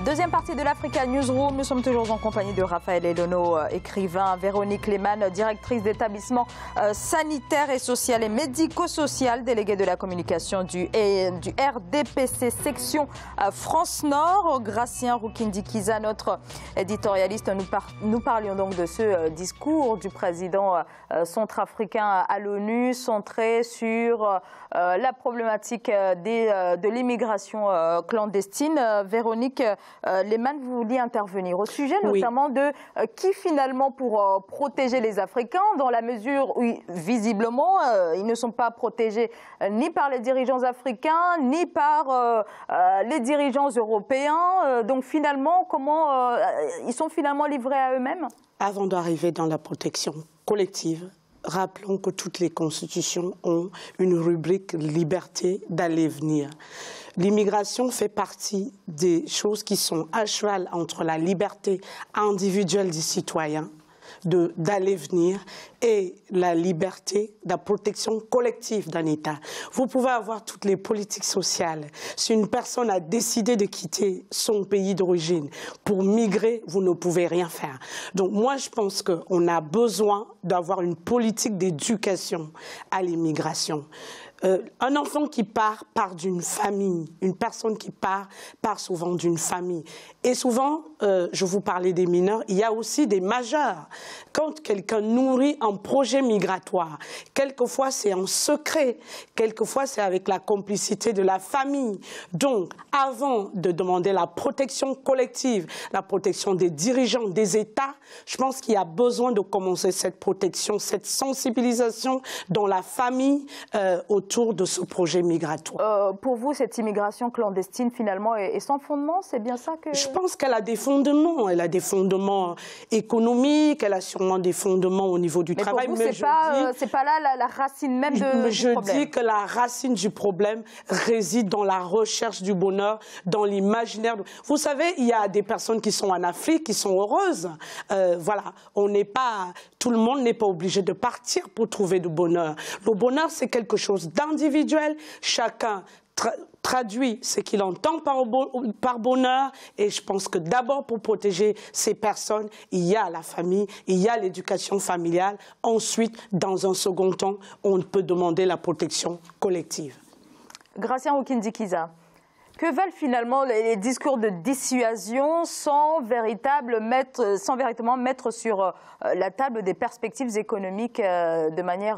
Deuxième partie de l'Africa Newsroom. Nous sommes toujours en compagnie de Raphaël Elono, écrivain, Véronique Lehmann, directrice d'établissement sanitaire et social et médico-social, déléguée de la communication du RDPC section France Nord. Gratien Rukindi-Kiza, notre éditorialiste, nous parlions donc de ce discours du président centrafricain à l'ONU, centré sur la problématique de l'immigration clandestine. Véronique Lehmann, vous vouliez intervenir au sujet notamment de qui finalement pour protéger les Africains, dans la mesure où visiblement ils ne sont pas protégés ni par les dirigeants africains ni par les dirigeants européens. Donc finalement, comment ils sont finalement livrés à eux-mêmes? Avant d'arriver dans la protection collective, rappelons que toutes les constitutions ont une rubrique liberté d'aller et venir. L'immigration fait partie des choses qui sont à cheval entre la liberté individuelle des citoyens d'aller venir et la liberté de la protection collective d'un État. Vous pouvez avoir toutes les politiques sociales. Si une personne a décidé de quitter son pays d'origine pour migrer, vous ne pouvez rien faire. Donc moi, je pense qu'on a besoin d'avoir une politique d'éducation à l'immigration. Un enfant qui part d'une famille. Une personne qui part souvent d'une famille. Et souvent, je vous parlais des mineurs, il y a aussi des majeurs. Quand quelqu'un nourrit un projet migratoire, quelquefois c'est en secret, quelquefois c'est avec la complicité de la famille. Donc, avant de demander la protection collective, la protection des dirigeants des États, je pense qu'il y a besoin de commencer cette protection, cette sensibilisation dans la famille autour de ce projet migratoire. Pour vous, cette immigration clandestine, finalement, est sans fondement? C'est bien ça que... Je pense qu'elle a des fondements. Elle a des fondements économiques, elle a sûrement des fondements au niveau du travail. Pour vous, c'est pas là la racine même du problème. Je dis que la racine du problème réside dans la recherche du bonheur, dans l'imaginaire. Vous savez, il y a des personnes qui sont en Afrique, qui sont heureuses. Voilà, tout le monde n'est pas obligé de partir pour trouver du bonheur. Le bonheur, c'est quelque chose d'individuel. Chacun traduit ce qu'il entend par bonheur, et je pense que d'abord pour protéger ces personnes, il y a la famille, il y a l'éducation familiale. Ensuite, dans un second temps, on peut demander la protection collective. Gratien Rukindi-Kiza, que veulent finalement les discours de dissuasion sans véritablement mettre sur la table des perspectives économiques de manière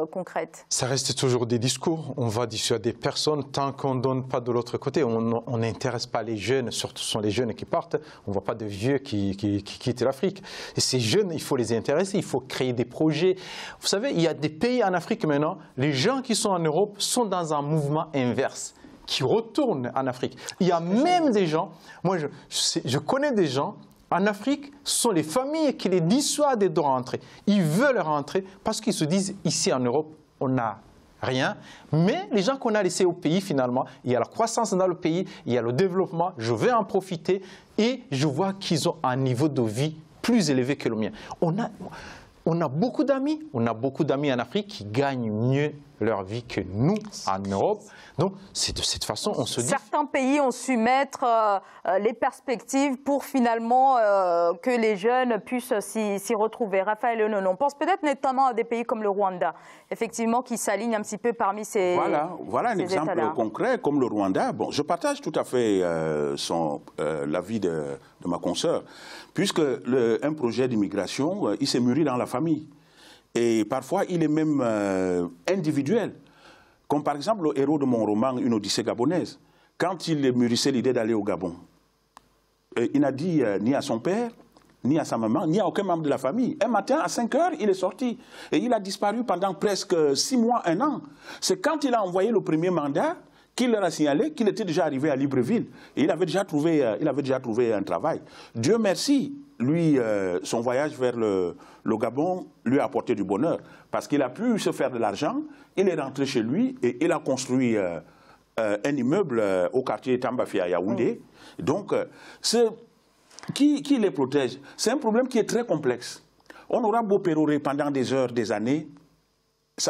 concrète? Ça reste toujours des discours. On va dissuader personne tant qu'on ne donne pas de l'autre côté. On n'intéresse pas les jeunes, surtout ce sont les jeunes qui partent. On ne voit pas de vieux qui quittent l'Afrique. Et ces jeunes, il faut les intéresser, il faut créer des projets. Vous savez, il y a des pays en Afrique maintenant, les gens qui sont en Europe sont dans un mouvement inverse, qui retournent en Afrique. Il y a même des gens, moi je connais des gens, en Afrique, ce sont les familles qui les dissuadent de rentrer. Ils veulent rentrer parce qu'ils se disent, ici en Europe, on n'a rien. Mais les gens qu'on a laissés au pays, finalement, il y a la croissance dans le pays, il y a le développement, je vais en profiter et je vois qu'ils ont un niveau de vie plus élevé que le mien. On a beaucoup d'amis en Afrique qui gagnent mieux leur vie que nous en Europe. Donc, c'est de cette façon, on se dit... Certains pays ont su mettre les perspectives pour finalement que les jeunes puissent s'y retrouver. Raphaël Elono, on pense peut-être notamment à des pays comme le Rwanda, effectivement, qui s'alignent un petit peu parmi ces Voilà un exemple concret comme le Rwanda. Bon, je partage tout à fait l'avis de ma consoeur, puisque un projet d'immigration, il s'est mûri dans la famille. Et parfois, il est même individuel. Comme par exemple le héros de mon roman, Une Odyssée gabonaise. Quand il mûrissait l'idée d'aller au Gabon, il n'a dit ni à son père, ni à sa maman, ni à aucun membre de la famille. Un matin, à 5 heures, il est sorti. Et il a disparu pendant presque 6 mois, 1 an. C'est quand il a envoyé le premier mandat qu'il leur a signalé qu'il était déjà arrivé à Libreville. Et il avait déjà trouvé un travail. Dieu merci, lui, son voyage vers le Gabon lui a apporté du bonheur. Parce qu'il a pu se faire de l'argent, il est rentré chez lui et il a construit un immeuble au quartier Tambafi à Yaoundé. Donc, qui les protège? C'est un problème qui est très complexe. On aura beau pérorer pendant des heures, des années,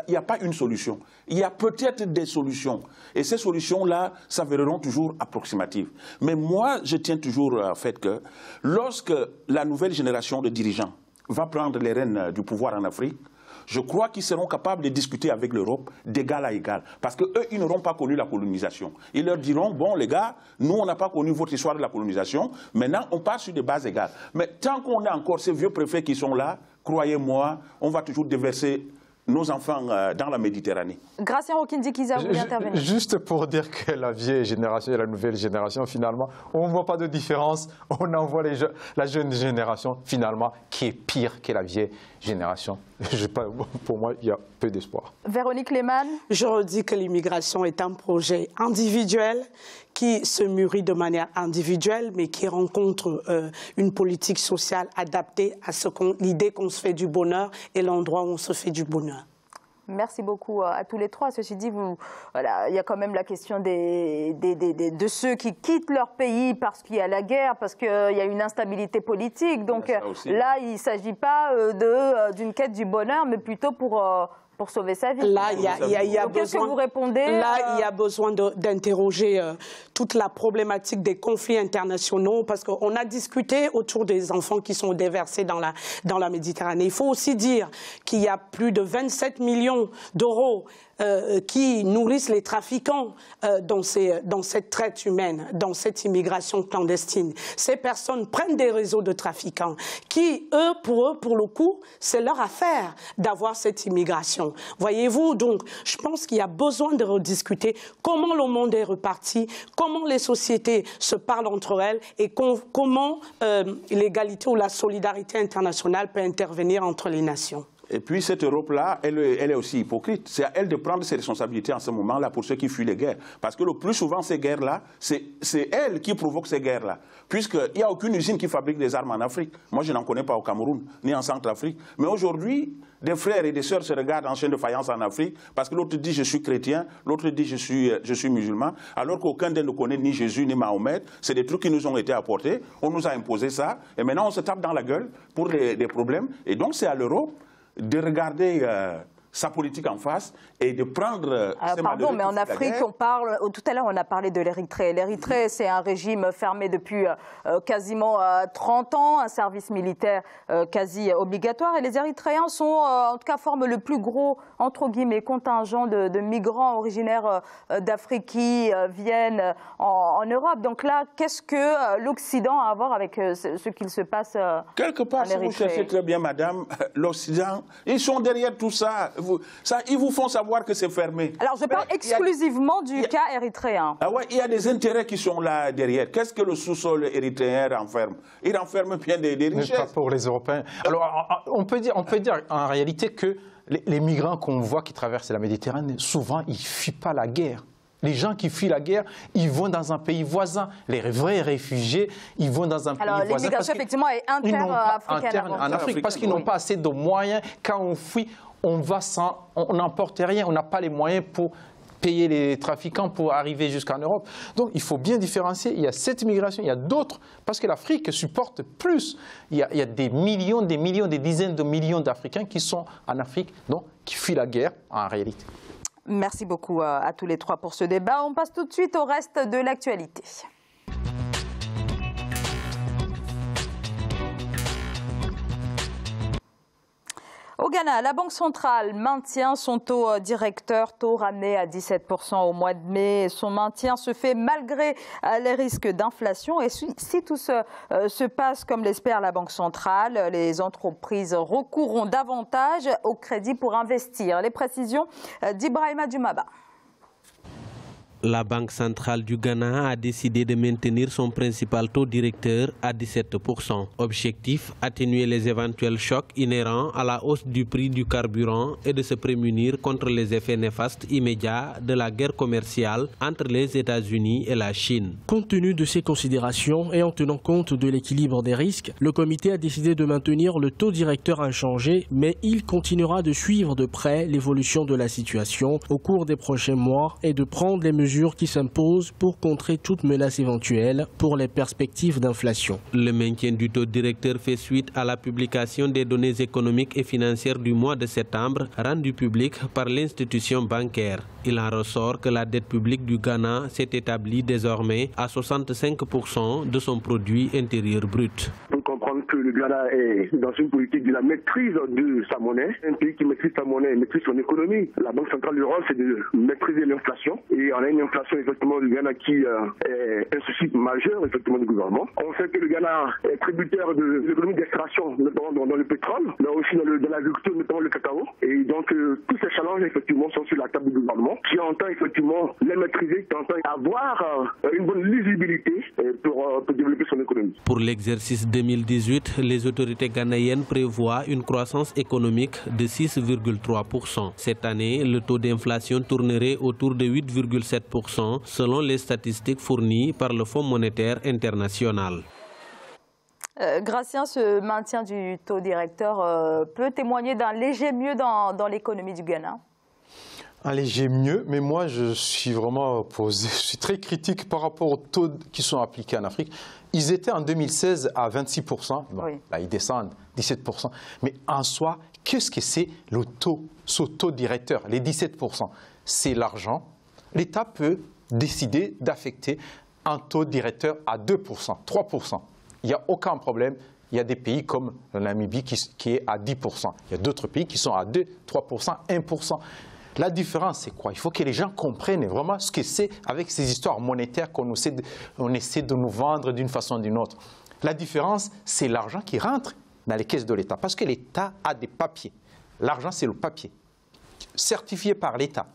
il n'y a pas une solution. Il y a peut-être des solutions. Et ces solutions-là s'avéreront toujours approximatives. Mais moi, je tiens toujours au fait que lorsque la nouvelle génération de dirigeants va prendre les rênes du pouvoir en Afrique, je crois qu'ils seront capables de discuter avec l'Europe d'égal à égal. Parce qu'eux, ils n'auront pas connu la colonisation. Ils leur diront, bon les gars, nous on n'a pas connu votre histoire de la colonisation, maintenant on part sur des bases égales. Mais tant qu'on a encore ces vieux préfets qui sont là, croyez-moi, on va toujours déverser nos enfants dans la Méditerranée. Gracien Rokindi-Kiza, vous voulez intervenir? Juste pour dire que la vieille génération et la nouvelle génération, finalement, on ne voit pas de différence. On envoie la jeune génération, finalement, qui est pire que la vieille génération. Pour moi, il y a peu d'espoir. Véronique Lehmann. Je redis que l'immigration est un projet individuel qui se mûrit de manière individuelle, mais qui rencontre une politique sociale adaptée à l'idée qu'on se fait du bonheur et l'endroit où on se fait du bonheur. Merci beaucoup à tous les trois. Ceci dit, voilà, il y a quand même la question de ceux qui quittent leur pays parce qu'il y a la guerre, parce qu'il y a une instabilité politique. Donc là, il ne s'agit pas d'une quête du bonheur, mais plutôt pour sauver sa vie. Là, il y a besoin. Qu'est-ce que vous répondez? Là, il y a besoin d'interroger toute la problématique des conflits internationaux, parce qu'on a discuté autour des enfants qui sont déversés dans la Méditerranée. Il faut aussi dire qu'il y a plus de 27 millions d'euros qui nourrissent les trafiquants dans cette traite humaine, dans cette immigration clandestine. Ces personnes prennent des réseaux de trafiquants qui, pour le coup, c'est leur affaire d'avoir cette immigration. Voyez-vous, donc, je pense qu'il y a besoin de rediscuter comment le monde est reparti, comment les sociétés se parlent entre elles et comment l'égalité ou la solidarité internationale peut intervenir entre les nations. Et puis cette Europe-là, elle est aussi hypocrite. C'est à elle de prendre ses responsabilités en ce moment-là pour ceux qui fuient les guerres. Parce que le plus souvent, ces guerres-là, c'est elle qui provoque ces guerres-là. Puisqu'il n'y a aucune usine qui fabrique des armes en Afrique. Moi, je n'en connais pas au Cameroun, ni en Centrafrique. Mais aujourd'hui, des frères et des sœurs se regardent en chaîne de faïence en Afrique parce que l'autre dit je suis chrétien, l'autre dit je suis musulman, alors qu'aucun d'eux ne connaît ni Jésus ni Mahomet. C'est des trucs qui nous ont été apportés. On nous a imposé ça. Et maintenant, on se tape dans la gueule pour des problèmes. Et donc, c'est à l'Europe de regarder sa politique en face et de prendre... pardon, mais en Afrique, on parle... Tout à l'heure, on a parlé de l'Érythrée. L'Érythrée, c'est un régime fermé depuis quasiment 30 ans, un service militaire quasi obligatoire. Et les Érythréens sont, en tout cas, forment le plus gros, entre guillemets, contingent de migrants originaires d'Afrique qui viennent en Europe. Donc là, qu'est-ce que l'Occident a à voir avec ce qu'il se passe quelque part, si vous cherchez très bien, madame, l'Occident, ils sont derrière tout ça. Ils vous font savoir que c'est fermé. Alors, je parle exclusivement du cas érythréen. Ah ouais, il y a des intérêts qui sont là derrière. Qu'est-ce que le sous-sol érythréen renferme? Il renferme bien des richesses. Mais pas pour les Européens. Alors, on peut dire en réalité que les migrants qu'on voit qui traversent la Méditerranée, souvent, ils ne fuient pas la guerre. Les gens qui fuient la guerre, ils vont dans un pays voisin. Les vrais réfugiés, ils vont dans un pays voisin. Alors, l'immigration, effectivement, est inter-africaine. En Afrique, parce qu'ils n'ont pas assez de moyens. Quand on fuit, on n'emporte rien, on n'a pas les moyens pour payer les trafiquants pour arriver jusqu'en Europe. Donc il faut bien différencier. Il y a cette migration, il y a d'autres, parce que l'Afrique supporte plus. Il y a des millions, des dizaines de millions d'Africains qui sont en Afrique, donc qui fuient la guerre en réalité. Merci beaucoup à tous les trois pour ce débat. On passe tout de suite au reste de l'actualité. Au Ghana, la Banque centrale maintient son taux directeur, taux ramené à 17% au mois de mai. Son maintien se fait malgré les risques d'inflation. Et si tout se passe comme l'espère la Banque centrale, les entreprises recourront davantage au crédit pour investir. Les précisions d'Ibrahima Djoumaba. La Banque centrale du Ghana a décidé de maintenir son principal taux directeur à 17%. Objectif, atténuer les éventuels chocs inhérents à la hausse du prix du carburant et de se prémunir contre les effets néfastes immédiats de la guerre commerciale entre les États-Unis et la Chine. Compte tenu de ces considérations et en tenant compte de l'équilibre des risques, le comité a décidé de maintenir le taux directeur inchangé, mais il continuera de suivre de près l'évolution de la situation au cours des prochains mois et de prendre les mesures mesures qui s'imposent pour contrer toute menace éventuelle pour les perspectives d'inflation. Le maintien du taux directeur fait suite à la publication des données économiques et financières du mois de septembre rendues publiques par l'institution bancaire. Il en ressort que la dette publique du Ghana s'est établie désormais à 65% de son produit intérieur brut. On comprend que le Ghana est dans une politique de la maîtrise de sa monnaie. Un pays qui maîtrise sa monnaie maîtrise son économie. La Banque centrale du rôle, c'est de maîtriser l'inflation. Et on a une inflation effectivement du Ghana qui est un souci majeur effectivement du gouvernement. On sait que le Ghana est tributaire de l'économie d'extraction, notamment dans le pétrole, mais aussi dans l'agriculture, notamment le cacao. Et donc tous ces challenges effectivement sont sur la table du gouvernement qui entend effectivement les maîtriser, qui entend avoir une bonne lisibilité pour développer son économie. Pour l'exercice 2018, les autorités ghanéennes prévoient une croissance économique de 6,3%. Cette année, le taux d'inflation tournerait autour de 8,7% selon les statistiques fournies par le Fonds monétaire international. Gratien, ce maintien du taux directeur peut témoigner d'un léger mieux dans l'économie du Ghana? Un léger mieux, mais moi je suis vraiment opposé. Je suis très critique par rapport aux taux qui sont appliqués en Afrique. Ils étaient en 2016 à 26%, bon, oui. Là ils descendent 17%. Mais en soi, qu'est-ce que c'est le taux, ce taux directeur, les 17%? C'est l'argent. L'État peut décider d'affecter un taux directeur à 2%, 3%. Il n'y a aucun problème. Il y a des pays comme la Namibie qui est à 10%. Il y a d'autres pays qui sont à 2, 3%, 1%. La différence, c'est quoi? Il faut que les gens comprennent vraiment ce que c'est avec ces histoires monétaires qu'on essaie de nous vendre d'une façon ou d'une autre. La différence, c'est l'argent qui rentre dans les caisses de l'État. Parce que l'État a des papiers. L'argent, c'est le papier, certifié par l'État.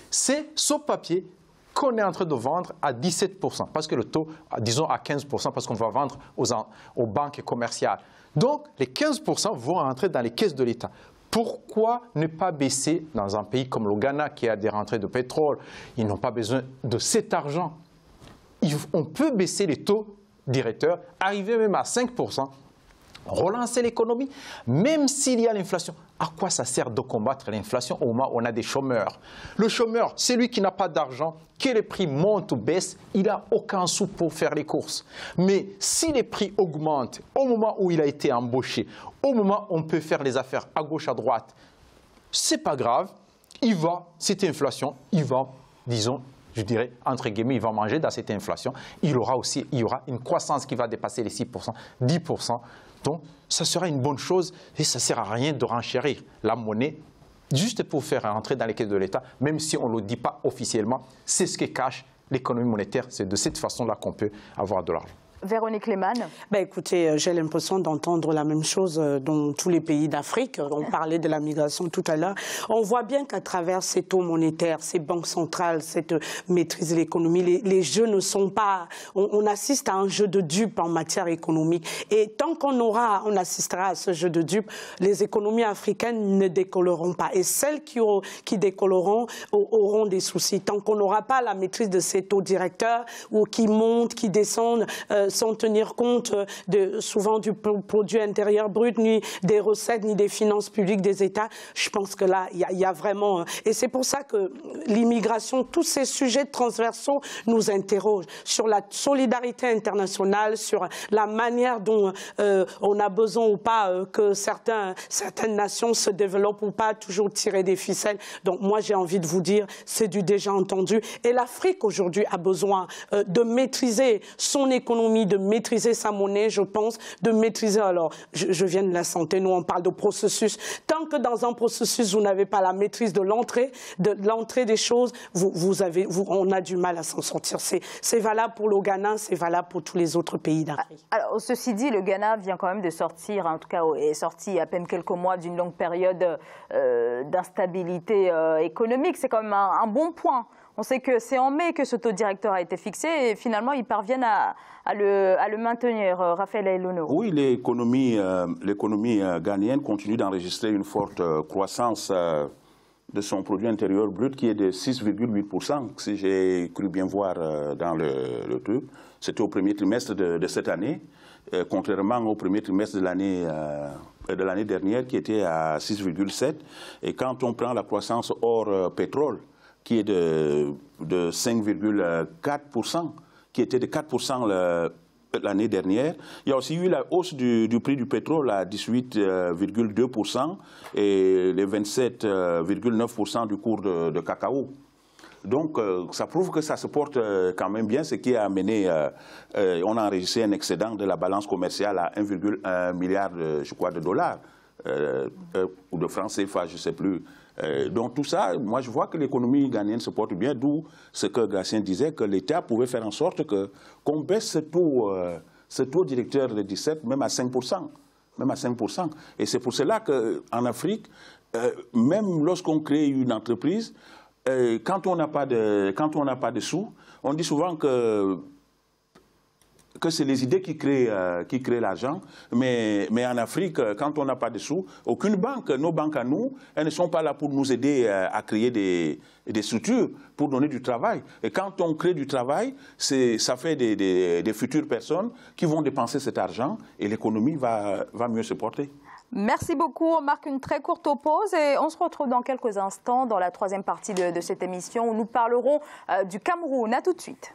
C'est ce papier qu'on est en train de vendre à 17%. Parce que le taux, disons à 15%, parce qu'on va vendre aux banques commerciales. Donc, les 15% vont entrer dans les caisses de l'État. Pourquoi ne pas baisser dans un pays comme le Ghana qui a des rentrées de pétrole? Ils n'ont pas besoin de cet argent. On peut baisser les taux directeurs, arriver même à 5%, relancer l'économie, même s'il y a l'inflation. À quoi ça sert de combattre l'inflation au moment où on a des chômeurs? Le chômeur, c'est lui qui n'a pas d'argent, que les prix montent ou baissent, il n'a aucun sou pour faire les courses. Mais si les prix augmentent au moment où il a été embauché, au moment où on peut faire les affaires à gauche, à droite, c'est pas grave, cette inflation, il va, disons, je dirais, entre guillemets, il va manger dans cette inflation. Il y aura une croissance qui va dépasser les 6%, 10%. Donc, ça sera une bonne chose et ça ne sert à rien de renchérir la monnaie juste pour faire rentrer dans les caisses de l'État, même si on ne le dit pas officiellement. C'est ce que cache l'économie monétaire. C'est de cette façon-là qu'on peut avoir de l'argent. Véronique Lehmann. Écoutez, j'ai l'impression d'entendre la même chose dans tous les pays d'Afrique. On parlait de la migration tout à l'heure. On voit bien qu'à travers ces taux monétaires, ces banques centrales, cette maîtrise de l'économie, les jeux ne sont pas... On assiste à un jeu de dupes en matière économique. Et tant on assistera à ce jeu de dupes, les économies africaines ne décolleront pas. Et celles qui décolleront auront des soucis. Tant qu'on n'aura pas la maîtrise de ces taux directeurs ou qui montent, qui descendent, sans tenir compte souvent du produit intérieur brut, ni des recettes, ni des finances publiques des États. Je pense que là, il y a vraiment... Et c'est pour ça que l'immigration, tous ces sujets transversaux nous interrogent sur la solidarité internationale, sur la manière dont on a besoin ou pas que certaines nations se développent ou pas, toujours tirer des ficelles. Donc moi, j'ai envie de vous dire, c'est du déjà entendu. Et l'Afrique, aujourd'hui, a besoin de maîtriser son économie, de maîtriser sa monnaie, je pense, de maîtriser, alors, je viens de la santé, nous on parle de processus. Tant que dans un processus, vous n'avez pas la maîtrise de l'entrée des choses, on a du mal à s'en sortir. C'est valable pour le Ghana, c'est valable pour tous les autres pays d'Afrique. Alors, ceci dit, le Ghana vient quand même de sortir, en tout cas est sorti il y a à peine quelques mois d'une longue période d'instabilité économique. C'est quand même un bon point. On sait que c'est en mai que ce taux directeur a été fixé et finalement ils parviennent à le maintenir. Raphaël Elono. Oui, l'économie ghanéenne continue d'enregistrer une forte croissance de son produit intérieur brut qui est de 6,8%, si j'ai cru bien voir dans le truc. C'était au premier trimestre de cette année, contrairement au premier trimestre de l'année dernière qui était à 6,7%. Et quand on prend la croissance hors pétrole, qui est de 5,4%, qui était de 4% l'année dernière. Il y a aussi eu la hausse du prix du pétrole à 18,2% et les 27,9% du cours de cacao. Donc, ça prouve que ça se porte quand même bien, ce qui a amené, on a enregistré un excédent de la balance commerciale à 1,1 milliard, je crois, de dollars, ou de francs CFA, je ne sais plus. Donc tout ça, moi je vois que l'économie ghanéenne se porte bien, d'où ce que Gatien disait, que l'État pouvait faire en sorte qu'on baisse ce taux directeur de 17, même à 5%. Même à 5%. Et c'est pour cela qu'en Afrique, même lorsqu'on crée une entreprise, quand on n'a pas de sous, on dit souvent que c'est les idées qui créent l'argent, mais en Afrique, quand on n'a pas de sous, aucune banque, nos banques à nous, elles ne sont pas là pour nous aider à créer des structures, pour donner du travail. Et quand on crée du travail, ça fait des futures personnes qui vont dépenser cet argent et l'économie va mieux se porter. Merci beaucoup. On marque une très courte pause et on se retrouve dans quelques instants dans la troisième partie de cette émission où nous parlerons du Cameroun. À tout de suite.